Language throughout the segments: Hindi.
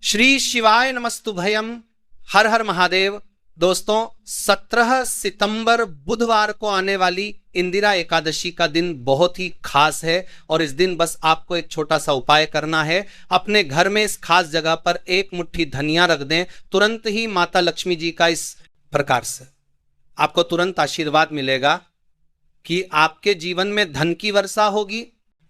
श्री शिवाय नमस्तुभयम। हर हर महादेव। दोस्तों 17 सितंबर बुधवार को आने वाली इंदिरा एकादशी का दिन बहुत ही खास है और इस दिन बस आपको एक छोटा सा उपाय करना है। अपने घर में इस खास जगह पर एक मुट्ठी धनिया रख दें। तुरंत ही माता लक्ष्मी जी का इस प्रकार से आपको तुरंत आशीर्वाद मिलेगा कि आपके जीवन में धन की वर्षा होगी,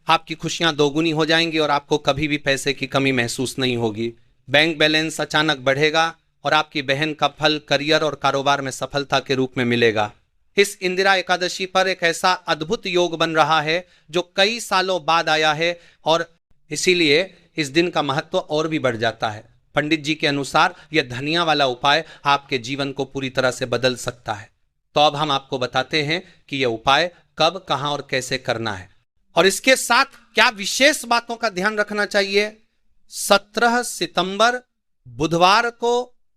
आपकी खुशियां दोगुनी हो जाएंगी और आपको कभी भी पैसे की कमी महसूस नहीं होगी। बैंक बैलेंस अचानक बढ़ेगा और आपकी बहन का फल करियर और कारोबार में सफलता के रूप में मिलेगा। इस इंदिरा एकादशी पर एक ऐसा अद्भुत योग बन रहा है जो कई सालों बाद आया है और इसीलिए इस दिन का महत्व और भी बढ़ जाता है। पंडित जी के अनुसार यह धनिया वाला उपाय आपके जीवन को पूरी तरह से बदल सकता है। तो अब हम आपको बताते हैं कि यह उपाय कब, कहां और कैसे करना है और इसके साथ क्या विशेष बातों का ध्यान रखना चाहिए। 17 सितंबर बुधवार को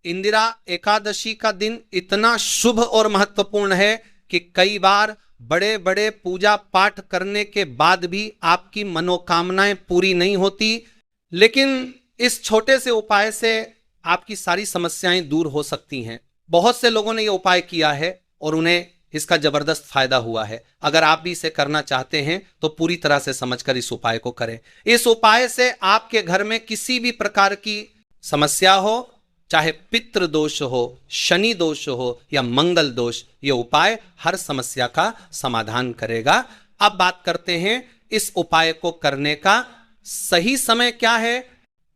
इंदिरा एकादशी का दिन इतना शुभ और महत्वपूर्ण है कि कई बार बड़े बड़े पूजा पाठ करने के बाद भी आपकी मनोकामनाएं पूरी नहीं होती, लेकिन इस छोटे से उपाय से आपकी सारी समस्याएं दूर हो सकती हैं। बहुत से लोगों ने यह उपाय किया है और उन्हें इसका जबरदस्त फायदा हुआ है। अगर आप भी इसे करना चाहते हैं तो पूरी तरह से समझकर इस उपाय को करें। इस उपाय से आपके घर में किसी भी प्रकार की समस्या हो, चाहे पितृ दोष हो, शनि दोष हो या मंगल दोष, यह उपाय हर समस्या का समाधान करेगा। अब बात करते हैं इस उपाय को करने का सही समय क्या है।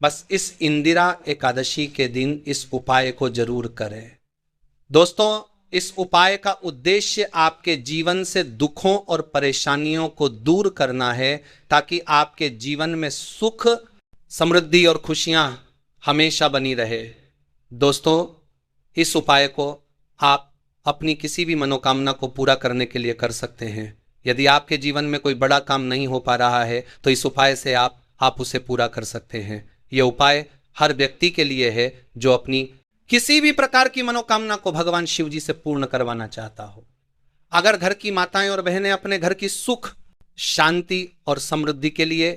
बस इस इंदिरा एकादशी के दिन इस उपाय को जरूर करें। दोस्तों इस उपाय का उद्देश्य आपके जीवन से दुखों और परेशानियों को दूर करना है ताकि आपके जीवन में सुख, समृद्धि और खुशियां हमेशा बनी रहे। दोस्तों इस उपाय को आप अपनी किसी भी मनोकामना को पूरा करने के लिए कर सकते हैं। यदि आपके जीवन में कोई बड़ा काम नहीं हो पा रहा है तो इस उपाय से आप उसे पूरा कर सकते हैं। यह उपाय हर व्यक्ति के लिए है जो अपनी किसी भी प्रकार की मनोकामना को भगवान शिव जी से पूर्ण करवाना चाहता हो। अगर घर की माताएं और बहनें अपने घर की सुख, शांति और समृद्धि के लिए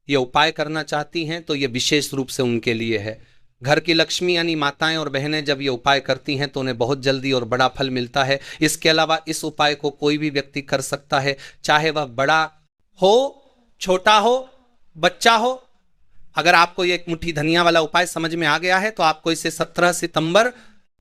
यह उपाय करना चाहती हैं तो यह विशेष रूप से उनके लिए है। घर की लक्ष्मी यानी माताएं और बहनें जब ये उपाय करती हैं तो उन्हें बहुत जल्दी और बड़ा फल मिलता है। इसके अलावा इस उपाय को कोई भी व्यक्ति कर सकता है, चाहे वह बड़ा हो, छोटा हो, बच्चा हो। अगर आपको ये एक मुट्ठी धनिया वाला उपाय समझ में आ गया है तो आपको इसे 17 सितंबर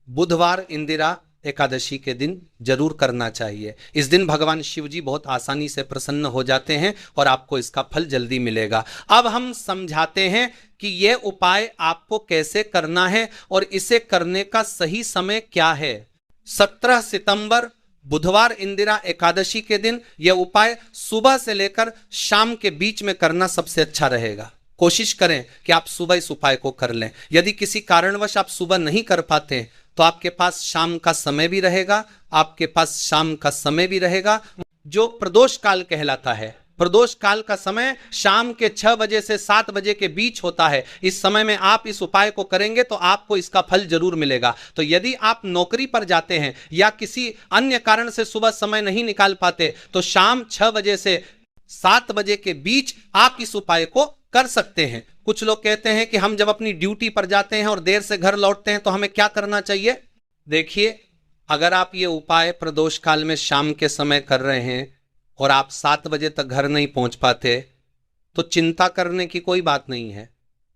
बुधवार इंदिरा एकादशी के दिन जरूर करना चाहिए। इस दिन भगवान शिव जी बहुत आसानी से प्रसन्न हो जाते हैं और आपको इसका फल जल्दी मिलेगा। अब हम समझाते हैं कि यह उपाय आपको कैसे करना है और इसे करने का सही समय क्या है। 17 सितंबर बुधवार इंदिरा एकादशी के दिन यह उपाय सुबह से लेकर शाम के बीच में करना सबसे अच्छा रहेगा। कोशिश करें कि आप सुबह इस उपाय को कर लें। यदि किसी कारणवश आप सुबह नहीं कर पाते तो आपके पास शाम का समय भी रहेगा, आपके पास शाम का समय भी रहेगा जो प्रदोष काल कहलाता है। प्रदोष काल का समय शाम के 6 बजे से 7 बजे के बीच होता है। इस समय में आप इस उपाय को करेंगे तो आपको इसका फल जरूर मिलेगा। तो यदि आप नौकरी पर जाते हैं या किसी अन्य कारण से सुबह समय नहीं निकाल पाते तो शाम 6 बजे से 7 बजे के बीच आप इस उपाय को कर सकते हैं। कुछ लोग कहते हैं कि हम जब अपनी ड्यूटी पर जाते हैं और देर से घर लौटते हैं तो हमें क्या करना चाहिए। देखिए, अगर आप ये उपाय प्रदोष काल में शाम के समय कर रहे हैं और आप 7 बजे तक घर नहीं पहुंच पाते तो चिंता करने की कोई बात नहीं है।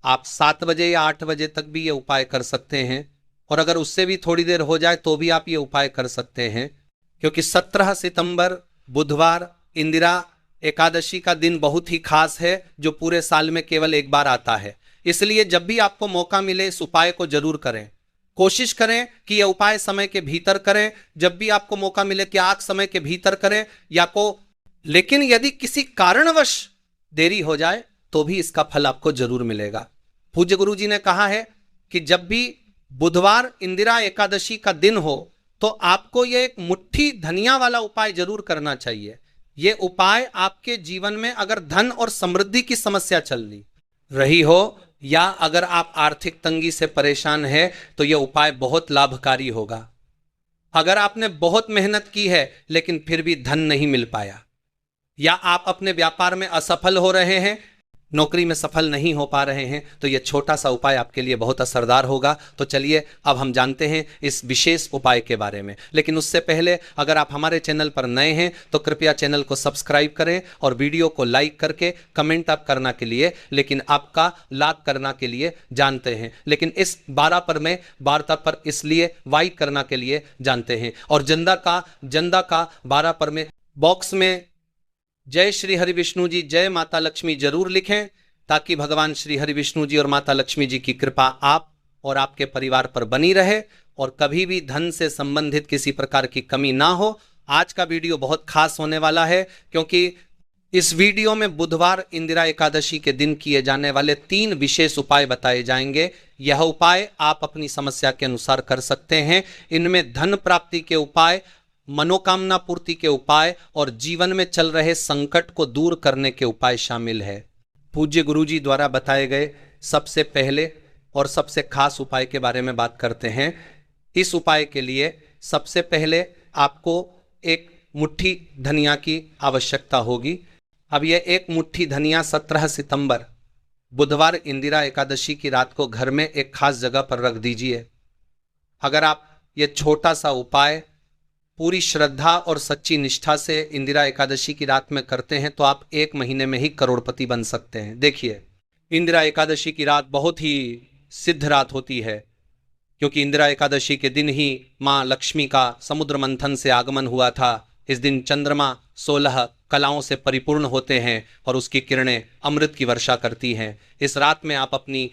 आप 7 बजे या 8 बजे तक भी ये उपाय कर सकते हैं और अगर उससे भी थोड़ी देर हो जाए तो भी आप ये उपाय कर सकते हैं, क्योंकि 17 सितंबर बुधवार इंदिरा एकादशी का दिन बहुत ही खास है जो पूरे साल में केवल एक बार आता है। इसलिए जब भी आपको मौका मिले इस उपाय को जरूर करें। कोशिश करें कि यह उपाय समय के भीतर करें। जब भी आपको मौका मिले कि आप समय के भीतर करें लेकिन यदि किसी कारणवश देरी हो जाए तो भी इसका फल आपको जरूर मिलेगा। पूज्य गुरु जी ने कहा है कि जब भी बुधवार इंदिरा एकादशी का दिन हो तो आपको यह एक मुट्ठी धनिया वाला उपाय जरूर करना चाहिए। यह उपाय आपके जीवन में अगर धन और समृद्धि की समस्या चल रही हो या अगर आप आर्थिक तंगी से परेशान हैं तो यह उपाय बहुत लाभकारी होगा। अगर आपने बहुत मेहनत की है लेकिन फिर भी धन नहीं मिल पाया या आप अपने व्यापार में असफल हो रहे हैं नौकरी में सफल नहीं हो पा रहे हैं तो यह छोटा सा उपाय आपके लिए बहुत असरदार होगा। तो चलिए अब हम जानते हैं इस विशेष उपाय के बारे में। लेकिन उससे पहले अगर आप हमारे चैनल पर नए हैं तो कृपया चैनल को सब्सक्राइब करें और वीडियो को लाइक करके कमेंट आप करना के लिए, लेकिन आपका लाभ करना के लिए जानते हैं, लेकिन इस 12 पर में वार्ता पर इसलिए वाइट करना के लिए जानते हैं। और जंदा का 12 पर में बॉक्स में जय श्री हरि विष्णु जी, जय माता लक्ष्मी जरूर लिखें, ताकि भगवान श्री हरि विष्णु जी और माता लक्ष्मी जी की कृपा आप और आपके परिवार पर बनी रहे और कभी भी धन से संबंधित किसी प्रकार की कमी ना हो। आज का वीडियो बहुत खास होने वाला है, क्योंकि इस वीडियो में बुधवार इंदिरा एकादशी के दिन किए जाने वाले 3 विशेष उपाय बताए जाएंगे। यह उपाय आप अपनी समस्या के अनुसार कर सकते हैं। इनमें धन प्राप्ति के उपाय, मनोकामना पूर्ति के उपाय और जीवन में चल रहे संकट को दूर करने के उपाय शामिल है। पूज्य गुरुजी द्वारा बताए गए सबसे पहले और सबसे खास उपाय के बारे में बात करते हैं। इस उपाय के लिए सबसे पहले आपको एक मुट्ठी धनिया की आवश्यकता होगी। अब यह एक मुट्ठी धनिया 17 सितंबर बुधवार इंदिरा एकादशी की रात को घर में एक खास जगह पर रख दीजिए। अगर आप ये छोटा सा उपाय पूरी श्रद्धा और सच्ची निष्ठा से इंदिरा एकादशी की रात में करते हैं तो आप 1 महीने में ही करोड़पति बन सकते हैं। देखिए, इंदिरा एकादशी की रात बहुत ही सिद्ध रात होती है, क्योंकि इंदिरा एकादशी के दिन ही माँ लक्ष्मी का समुद्र मंथन से आगमन हुआ था। इस दिन चंद्रमा 16 कलाओं से परिपूर्ण होते हैं और उसकी किरणें अमृत की वर्षा करती हैं। इस रात में आप अपनी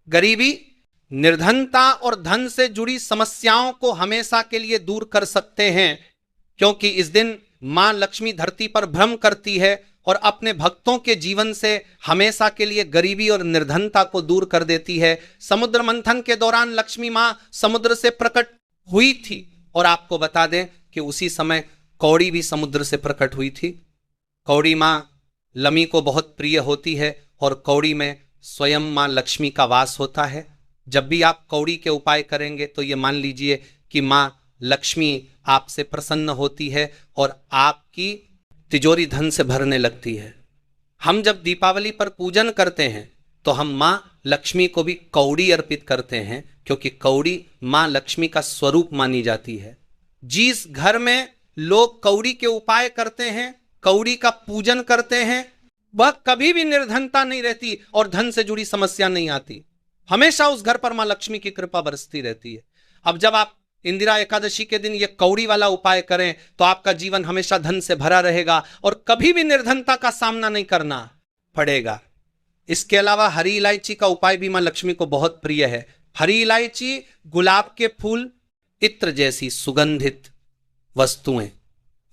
गरीबी, निर्धनता और धन से जुड़ी समस्याओं को हमेशा के लिए दूर कर सकते हैं, क्योंकि इस दिन मां लक्ष्मी धरती पर भ्रमण करती है और अपने भक्तों के जीवन से हमेशा के लिए गरीबी और निर्धनता को दूर कर देती है। समुद्र मंथन के दौरान लक्ष्मी मां समुद्र से प्रकट हुई थी और आपको बता दें कि उसी समय कौड़ी भी समुद्र से प्रकट हुई थी। कौड़ी मां लमी को बहुत प्रिय होती है और कौड़ी में स्वयं मां लक्ष्मी का वास होता है। जब भी आप कौड़ी के उपाय करेंगे तो ये मान लीजिए कि मां लक्ष्मी आपसे प्रसन्न होती है और आपकी तिजोरी धन से भरने लगती है। हम जब दीपावली पर पूजन करते हैं तो हम मां लक्ष्मी को भी कौड़ी अर्पित करते हैं, क्योंकि कौड़ी मां लक्ष्मी का स्वरूप मानी जाती है। जिस घर में लोग कौड़ी के उपाय करते हैं, कौड़ी का पूजन करते हैं, वह कभी भी निर्धनता नहीं रहती और धन से जुड़ी समस्या नहीं आती। हमेशा उस घर पर मां लक्ष्मी की कृपा बरसती रहती है। अब जब आप इंदिरा एकादशी के दिन ये कौड़ी वाला उपाय करें तो आपका जीवन हमेशा धन से भरा रहेगा और कभी भी निर्धनता का सामना नहीं करना पड़ेगा। इसके अलावा हरी इलायची का उपाय भी मां लक्ष्मी को बहुत प्रिय है। हरी इलायची, गुलाब के फूल, इत्र जैसी सुगंधित वस्तुएं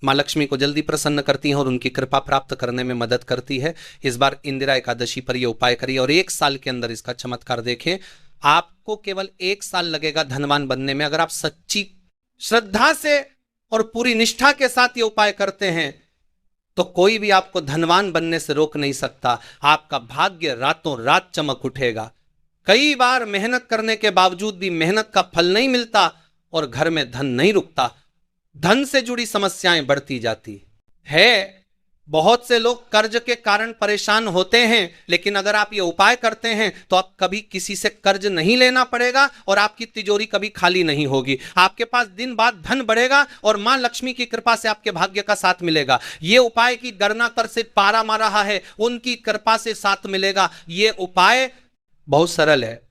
मां लक्ष्मी को जल्दी प्रसन्न करती हैं और उनकी कृपा प्राप्त करने में मदद करती है। इस बार इंदिरा एकादशी पर यह उपाय करिए और 1 साल के अंदर इसका चमत्कार देखें। आपको केवल 1 साल लगेगा धनवान बनने में। अगर आप सच्ची श्रद्धा से और पूरी निष्ठा के साथ ये उपाय करते हैं तो कोई भी आपको धनवान बनने से रोक नहीं सकता। आपका भाग्य रातों रात चमक उठेगा। कई बार मेहनत करने के बावजूद भी मेहनत का फल नहीं मिलता और घर में धन नहीं रुकता, धन से जुड़ी समस्याएं बढ़ती जाती है। बहुत से लोग कर्ज के कारण परेशान होते हैं, लेकिन अगर आप ये उपाय करते हैं तो आप कभी किसी से कर्ज नहीं लेना पड़ेगा और आपकी तिजोरी कभी खाली नहीं होगी। आपके पास दिन बाद धन बढ़ेगा और मां लक्ष्मी की कृपा से आपके भाग्य का साथ मिलेगा। ये उपाय की गणना कर से पारा मार रहा है, उनकी कृपा से साथ मिलेगा। ये उपाय बहुत सरल है,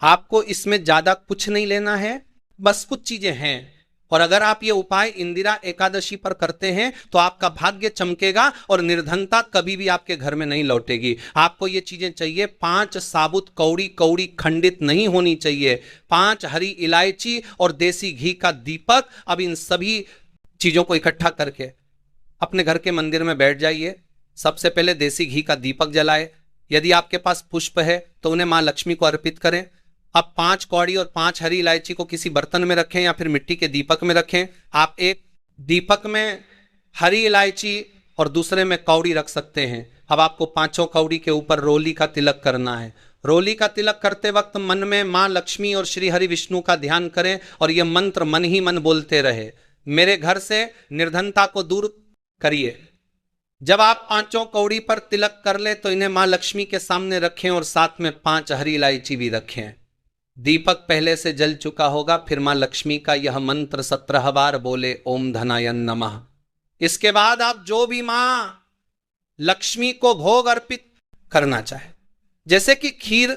आपको इसमें ज्यादा कुछ नहीं लेना है, बस कुछ चीजें हैं। और अगर आप ये उपाय इंदिरा एकादशी पर करते हैं तो आपका भाग्य चमकेगा और निर्धनता कभी भी आपके घर में नहीं लौटेगी। आपको ये चीजें चाहिए। 5 साबुत कौड़ी, कौड़ी खंडित नहीं होनी चाहिए, 5 हरी इलायची और देसी घी का दीपक। अब इन सभी चीजों को इकट्ठा करके अपने घर के मंदिर में बैठ जाइए। सबसे पहले देसी घी का दीपक जलाए। यदि आपके पास पुष्प है तो उन्हें मां लक्ष्मी को अर्पित करें। अब 5 कौड़ी और 5 हरी इलायची को किसी बर्तन में रखें या फिर मिट्टी के दीपक में रखें। आप एक दीपक में हरी इलायची और दूसरे में कौड़ी रख सकते हैं। अब आपको 5 कौड़ी के ऊपर रोली का तिलक करना है। रोली का तिलक करते वक्त मन में मां लक्ष्मी और श्री हरि विष्णु का ध्यान करें और यह मंत्र मन ही मन बोलते रहे। मेरे घर से निर्धनता को दूर करिए, जब आप पांचों कौड़ी पर तिलक कर ले तो इन्हें मां लक्ष्मी के सामने रखें और साथ में 5 हरी इलायची भी रखें। दीपक पहले से जल चुका होगा, फिर मां लक्ष्मी का यह मंत्र 17 बार बोले, ओम धनाय नमः। इसके बाद आप जो भी मां लक्ष्मी को भोग अर्पित करना चाहे, जैसे कि खीर,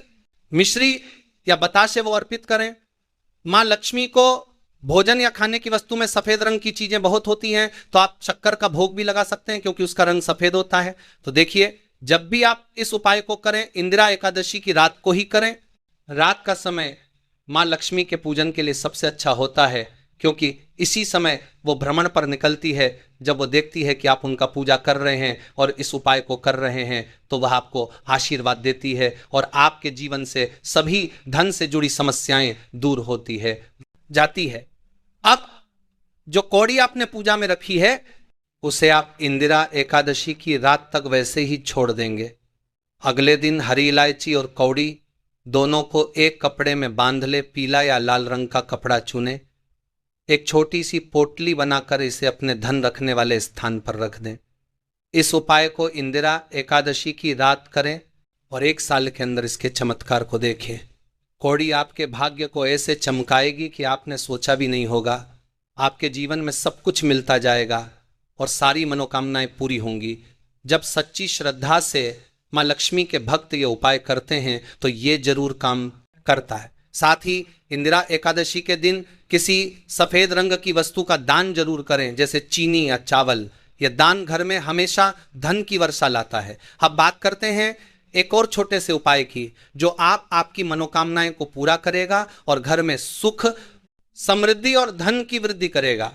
मिश्री या बताशे, वो अर्पित करें। मां लक्ष्मी को भोजन या खाने की वस्तु में सफेद रंग की चीजें बहुत होती हैं, तो आप शक्कर का भोग भी लगा सकते हैं क्योंकि उसका रंग सफेद होता है। तो देखिए, जब भी आप इस उपाय को करें, इंदिरा एकादशी की रात को ही करें। रात का समय मां लक्ष्मी के पूजन के लिए सबसे अच्छा होता है, क्योंकि इसी समय वो भ्रमण पर निकलती है। जब वो देखती है कि आप उनका पूजा कर रहे हैं और इस उपाय को कर रहे हैं, तो वह आपको आशीर्वाद देती है और आपके जीवन से सभी धन से जुड़ी समस्याएं दूर होती है, जाती है। अब जो कौड़ी आपने पूजा में रखी है, उसे आप इंदिरा एकादशी की रात तक वैसे ही छोड़ देंगे। अगले दिन हरी इलायची और कौड़ी दोनों को एक कपड़े में बांध ले, पीला या लाल रंग का कपड़ा चुने, एक छोटी सी पोटली बनाकर इसे अपने धन रखने वाले स्थान पर रख दें। इस उपाय को इंदिरा एकादशी की रात करें और 1 साल के अंदर इसके चमत्कार को देखें। कौड़ी आपके भाग्य को ऐसे चमकाएगी कि आपने सोचा भी नहीं होगा। आपके जीवन में सब कुछ मिलता जाएगा और सारी मनोकामनाएं पूरी होंगी। जब सच्ची श्रद्धा से मां लक्ष्मी के भक्त ये उपाय करते हैं तो ये जरूर काम करता है। साथ ही इंदिरा एकादशी के दिन किसी सफेद रंग की वस्तु का दान जरूर करें, जैसे चीनी या चावल। यह दान घर में हमेशा धन की वर्षा लाता है। अब बात करते हैं एक और छोटे से उपाय की, जो आपकी मनोकामनाएं को पूरा करेगा और घर में सुख, समृद्धि और धन की वृद्धि करेगा।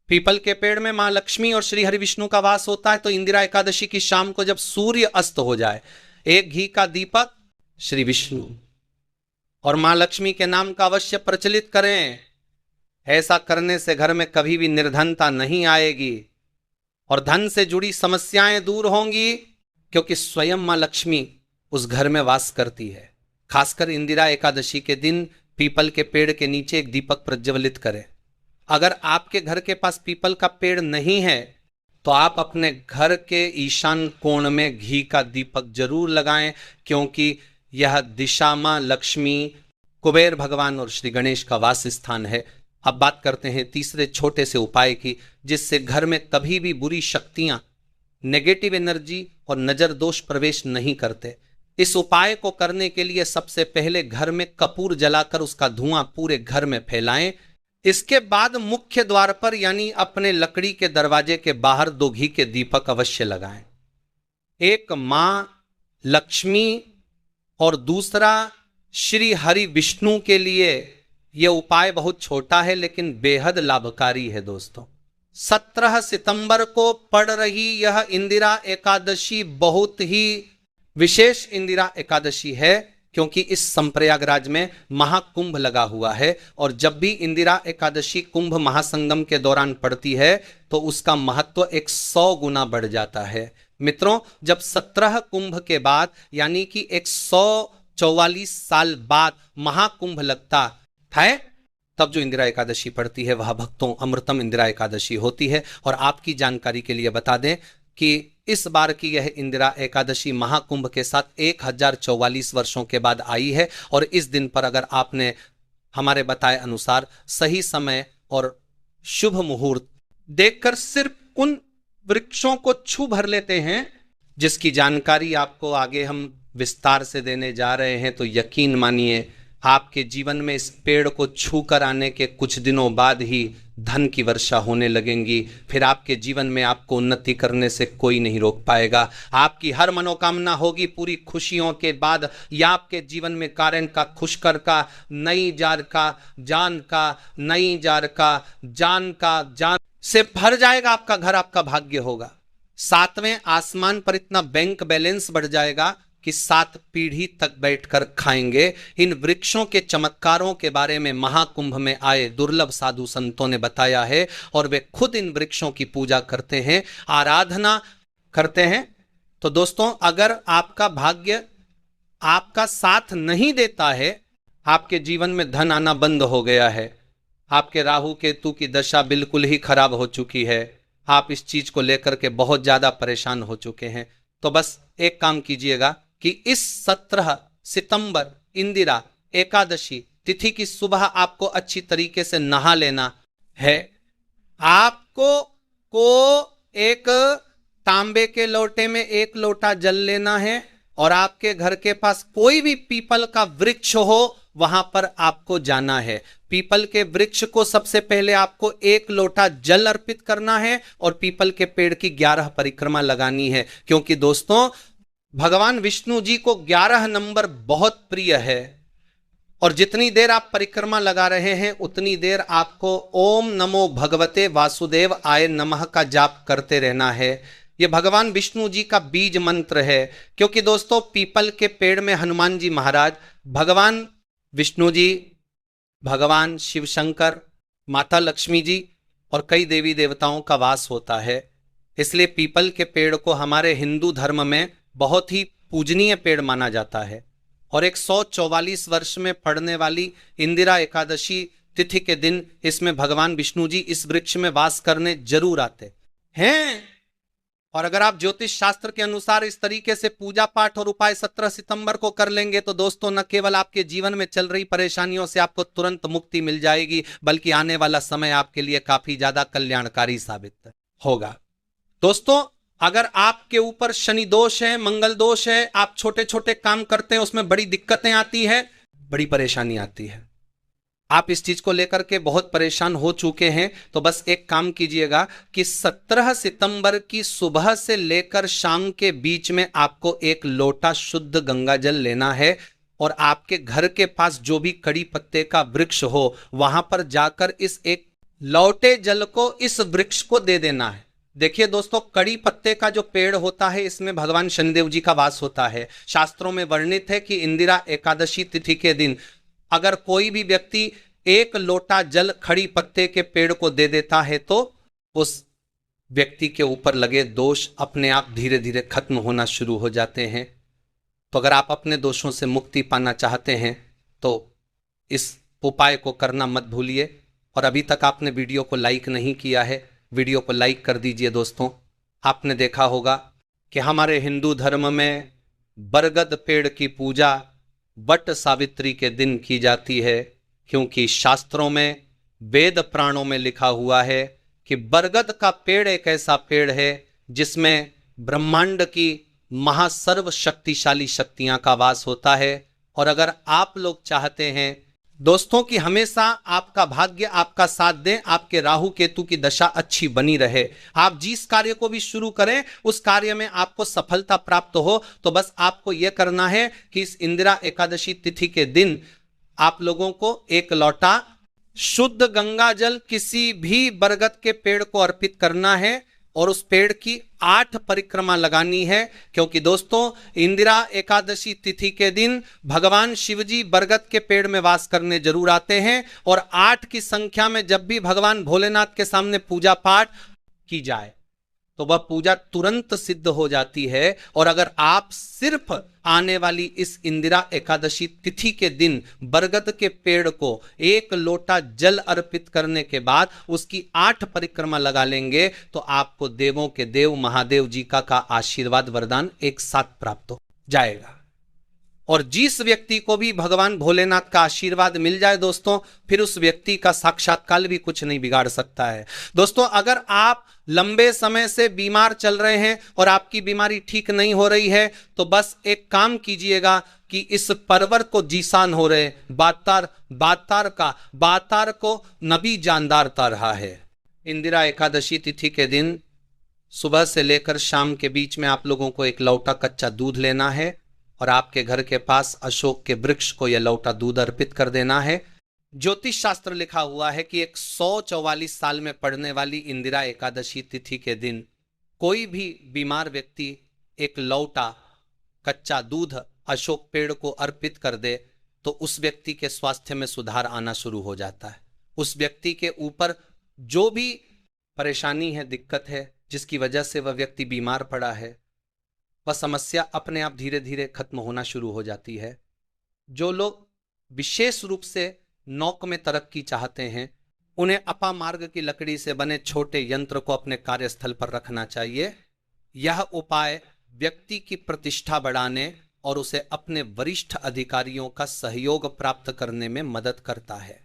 पीपल के पेड़ में मां लक्ष्मी और श्री हरि विष्णु का वास होता है। तो इंदिरा एकादशी की शाम को जब सूर्य अस्त हो जाए, एक घी का दीपक श्री विष्णु और मां लक्ष्मी के नाम का अवश्य प्रचलित करें। ऐसा करने से घर में कभी भी निर्धनता नहीं आएगी और धन से जुड़ी समस्याएं दूर होंगी, क्योंकि स्वयं मां लक्ष्मी उस घर में वास करती है। खासकर इंदिरा एकादशी के दिन पीपल के पेड़ के नीचे एक दीपक प्रज्वलित करें। अगर आपके घर के पास पीपल का पेड़ नहीं है तो आप अपने घर के ईशान कोण में घी का दीपक जरूर लगाएं, क्योंकि यह दिशा मां लक्ष्मी, कुबेर भगवान और श्री गणेश का वास स्थान है। अब बात करते हैं तीसरे छोटे से उपाय की, जिससे घर में कभी भी बुरी शक्तियां, नेगेटिव एनर्जी और नजर दोष प्रवेश नहीं करते। इस उपाय को करने के लिए सबसे पहले घर में कपूर जलाकर उसका धुआं पूरे घर में फैलाएं। इसके बाद मुख्य द्वार पर यानी अपने लकड़ी के दरवाजे के बाहर 2 घी के दीपक अवश्य लगाएं। एक मां लक्ष्मी और दूसरा श्री हरि विष्णु के लिए यह उपाय बहुत छोटा है लेकिन बेहद लाभकारी है। दोस्तों, 17 सितंबर को पड़ रही यह इंदिरा एकादशी बहुत ही विशेष इंदिरा एकादशी है, क्योंकि इस संप्रयागराज में महाकुंभ लगा हुआ है और जब भी इंदिरा एकादशी कुंभ महासंगम के दौरान पड़ती है तो उसका महत्व 100 गुना बढ़ जाता है। मित्रों, जब 17 कुंभ के बाद यानी कि 144 साल बाद महाकुंभ लगता है, तब जो इंदिरा एकादशी पड़ती है वह भक्तों अमृतम इंदिरा एकादशी होती है। और आपकी जानकारी के लिए बता दें कि इस बार की यह इंदिरा एकादशी महाकुंभ के साथ 1044 वर्षों के बाद आई है और इस दिन पर अगर आपने हमारे बताए अनुसार सही समय और शुभ मुहूर्त देखकर सिर्फ उन वृक्षों को छू भर लेते हैं, जिसकी जानकारी आपको आगे हम विस्तार से देने जा रहे हैं, तो यकीन मानिए आपके जीवन में इस पेड़ को छू कर आने के कुछ दिनों बाद ही धन की वर्षा होने लगेंगी। फिर आपके जीवन में आपको उन्नति करने से कोई नहीं रोक पाएगा। आपकी हर मनोकामना होगी पूरी खुशियों के बाद, या आपके जीवन में कारण का, खुशकर का, नई जार का, जान का, नई जार का, जान का, जान से भर जाएगा आपका घर, आपका भाग्य होगा। 7वें आसमान पर इतना बैंक बैलेंस बढ़ जाएगा कि 7 पीढ़ी तक बैठकर खाएंगे। इन वृक्षों के चमत्कारों के बारे में महाकुंभ में आए दुर्लभ साधु संतों ने बताया है और वे खुद इन वृक्षों की पूजा करते हैं, आराधना करते हैं। तो दोस्तों, अगर आपका भाग्य आपका साथ नहीं देता है, आपके जीवन में धन आना बंद हो गया है, आपके राहु केतु की दशा बिल्कुल ही खराब हो चुकी है, आप इस चीज को लेकर के बहुत ज्यादा परेशान हो चुके हैं। तो बस एक काम कीजिएगा कि इस 17 सितंबर इंदिरा एकादशी तिथि की सुबह आपको अच्छी तरीके से नहा लेना है। आपको एक तांबे के लोटे में 1 लोटा जल लेना है और आपके घर के पास कोई भी पीपल का वृक्ष हो वहां पर आपको जाना है। पीपल के वृक्ष को सबसे पहले आपको 1 लोटा जल अर्पित करना है और पीपल के पेड़ की 11 परिक्रमा लगानी है, क्योंकि दोस्तों भगवान विष्णु जी को 11 नंबर बहुत प्रिय है और जितनी देर आप परिक्रमा लगा रहे हैं उतनी देर आपको ओम नमो भगवते वासुदेव आय नमः का जाप करते रहना है। यह भगवान विष्णु जी का बीज मंत्र है, क्योंकि दोस्तों पीपल के पेड़ में हनुमान जी महाराज, भगवान विष्णु जी, भगवान शिव शंकर, माता लक्ष्मी जी और कई देवी देवताओं का वास होता है। इसलिए पीपल के पेड़ को हमारे हिंदू धर्म में बहुत ही पूजनीय पेड़ माना जाता है। और 144 वर्ष में पड़ने वाली इंदिरा एकादशी तिथि के दिन इसमें भगवान विष्णु जी इस वृक्ष में वास करने जरूर आते हैं। और अगर आप ज्योतिष शास्त्र के अनुसार इस तरीके से पूजा पाठ और उपाय 17 सितंबर को कर लेंगे तो दोस्तों न केवल आपके जीवन में चल रही परेशानियों से आपको तुरंत मुक्ति मिल जाएगी, बल्कि आने वाला समय आपके लिए काफी ज्यादा कल्याणकारी साबित होगा। दोस्तों अगर आपके ऊपर शनि दोष है, मंगल दोष है, आप छोटे छोटे काम करते हैं उसमें बड़ी दिक्कतें आती है, बड़ी परेशानी आती है, आप इस चीज को लेकर के बहुत परेशान हो चुके हैं, तो बस एक काम कीजिएगा कि 17 सितंबर की सुबह से लेकर शाम के बीच में आपको 1 लोटा शुद्ध गंगा जल लेना है और आपके घर के पास जो भी कड़ी पत्ते का वृक्ष हो वहां पर जाकर इस 1 लोटे जल को इस वृक्ष को दे देना है। देखिए दोस्तों, कड़ी पत्ते का जो पेड़ होता है इसमें भगवान शनिदेव जी का वास होता है। शास्त्रों में वर्णित है कि इंदिरा एकादशी तिथि के दिन अगर कोई भी व्यक्ति 1 लोटा जल खड़ी पत्ते के पेड़ को दे देता है तो उस व्यक्ति के ऊपर लगे दोष अपने आप धीरे धीरे खत्म होना शुरू हो जाते हैं। तो अगर आप अपने दोषों से मुक्ति पाना चाहते हैं तो इस उपाय को करना मत भूलिए। और अभी तक आपने वीडियो को लाइक नहीं किया है, वीडियो को लाइक कर दीजिए। दोस्तों आपने देखा होगा कि हमारे हिंदू धर्म में बरगद पेड़ की पूजा वट सावित्री के दिन की जाती है, क्योंकि शास्त्रों में, वेद पुराणों में लिखा हुआ है कि बरगद का पेड़ एक ऐसा पेड़ है जिसमें ब्रह्मांड की महासर्व शक्तिशाली शक्तियां का वास होता है। और अगर आप लोग चाहते हैं दोस्तों कि हमेशा आपका भाग्य आपका साथ दें, आपके राहु केतु की दशा अच्छी बनी रहे, आप जिस कार्य को भी शुरू करें उस कार्य में आपको सफलता प्राप्त हो, तो बस आपको यह करना है कि इस इंदिरा एकादशी तिथि के दिन आप लोगों को 1 लोटा शुद्ध गंगा जल किसी भी बरगद के पेड़ को अर्पित करना है और उस पेड़ की 8 परिक्रमा लगानी है। क्योंकि दोस्तों इंदिरा एकादशी तिथि के दिन भगवान शिवजी बरगद के पेड़ में वास करने जरूर आते हैं और 8 की संख्या में जब भी भगवान भोलेनाथ के सामने पूजा पाठ की जाए तो वह पूजा तुरंत सिद्ध हो जाती है। और अगर आप सिर्फ आने वाली इस इंदिरा एकादशी तिथि के दिन बरगद के पेड़ को 1 लोटा जल अर्पित करने के बाद उसकी 8 परिक्रमा लगा लेंगे तो आपको देवों के देव महादेव जी का आशीर्वाद वरदान एक साथ प्राप्त हो जाएगा। और जिस व्यक्ति को भी भगवान भोलेनाथ का आशीर्वाद मिल जाए दोस्तों, फिर उस व्यक्ति का साक्षात्कार भी कुछ नहीं बिगाड़ सकता है। दोस्तों अगर आप लंबे समय से बीमार चल रहे हैं और आपकी बीमारी ठीक नहीं हो रही है तो बस एक काम कीजिएगा कि इस परवर को जीसान हो रहे बातार को नबी जानदारता रहा है। इंदिरा एकादशी तिथि के दिन सुबह से लेकर शाम के बीच में आप लोगों को 1 लोटा कच्चा दूध लेना है और आपके घर के पास अशोक के वृक्ष को यह लोटा दूध अर्पित कर देना है। ज्योतिष शास्त्र लिखा हुआ है कि 144 साल में पड़ने वाली इंदिरा एकादशी तिथि के दिन कोई भी बीमार व्यक्ति 1 लोटा कच्चा दूध अशोक पेड़ को अर्पित कर दे तो उस व्यक्ति के स्वास्थ्य में सुधार आना शुरू हो जाता है। उस व्यक्ति के ऊपर जो भी परेशानी है, दिक्कत है, जिसकी वजह से वह व्यक्ति बीमार पड़ा है, वह समस्या अपने आप धीरे धीरे खत्म होना शुरू हो जाती है। जो लोग विशेष रूप से नौक में तरक्की चाहते हैं, उन्हें अपामार्ग की लकड़ी से बने छोटे यंत्र को अपने कार्यस्थल पर रखना चाहिए। यह उपाय व्यक्ति की प्रतिष्ठा बढ़ाने और उसे अपने वरिष्ठ अधिकारियों का सहयोग प्राप्त करने में मदद करता है।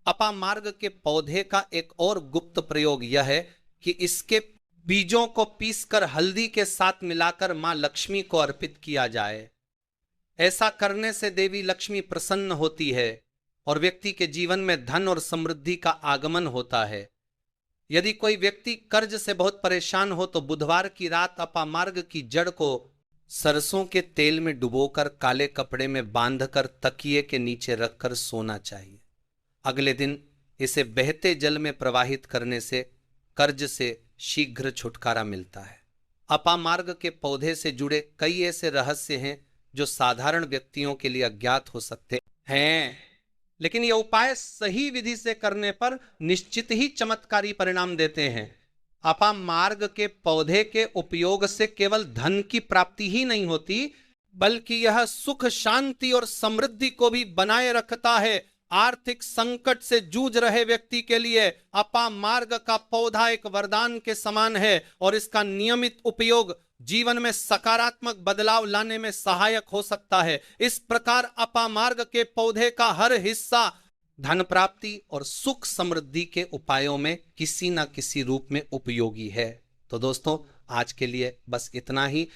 अपामार्ग के पौधे का एक और गुप्त प्रयोग यह है कि इसके बीजों को पीसकर हल्दी के साथ मिलाकर मां लक्ष्मी को अर्पित किया जाए। ऐसा करने से देवी लक्ष्मी प्रसन्न होती है और व्यक्ति के जीवन में धन और समृद्धि का आगमन होता है। यदि कोई व्यक्ति कर्ज से बहुत परेशान हो तो बुधवार की रात अपामार्ग की जड़ को सरसों के तेल में डुबोकर काले कपड़े में बांधकर तकिए के नीचे रखकर सोना चाहिए। अगले दिन इसे बहते जल में प्रवाहित करने से कर्ज से शीघ्र छुटकारा मिलता है। अपामार्ग के पौधे से जुड़े कई ऐसे रहस्य हैं जो साधारण व्यक्तियों के लिए अज्ञात हो सकते हैं, लेकिन ये उपाय सही विधि से करने पर निश्चित ही चमत्कारी परिणाम देते हैं। अपामार्ग के पौधे के उपयोग से केवल धन की प्राप्ति ही नहीं होती, बल्कि यह सुख, शांति और समृद्धि को भी बनाए रखता है। आर्थिक संकट से जूझ रहे व्यक्ति के लिए अपामार्ग का पौधा एक वरदान के समान है और इसका नियमित उपयोग जीवन में सकारात्मक बदलाव लाने में सहायक हो सकता है। इस प्रकार अपामार्ग के पौधे का हर हिस्सा धन प्राप्ति और सुख समृद्धि के उपायों में किसी न किसी रूप में उपयोगी है। तो दोस्तों, आज के लिए बस इतना ही।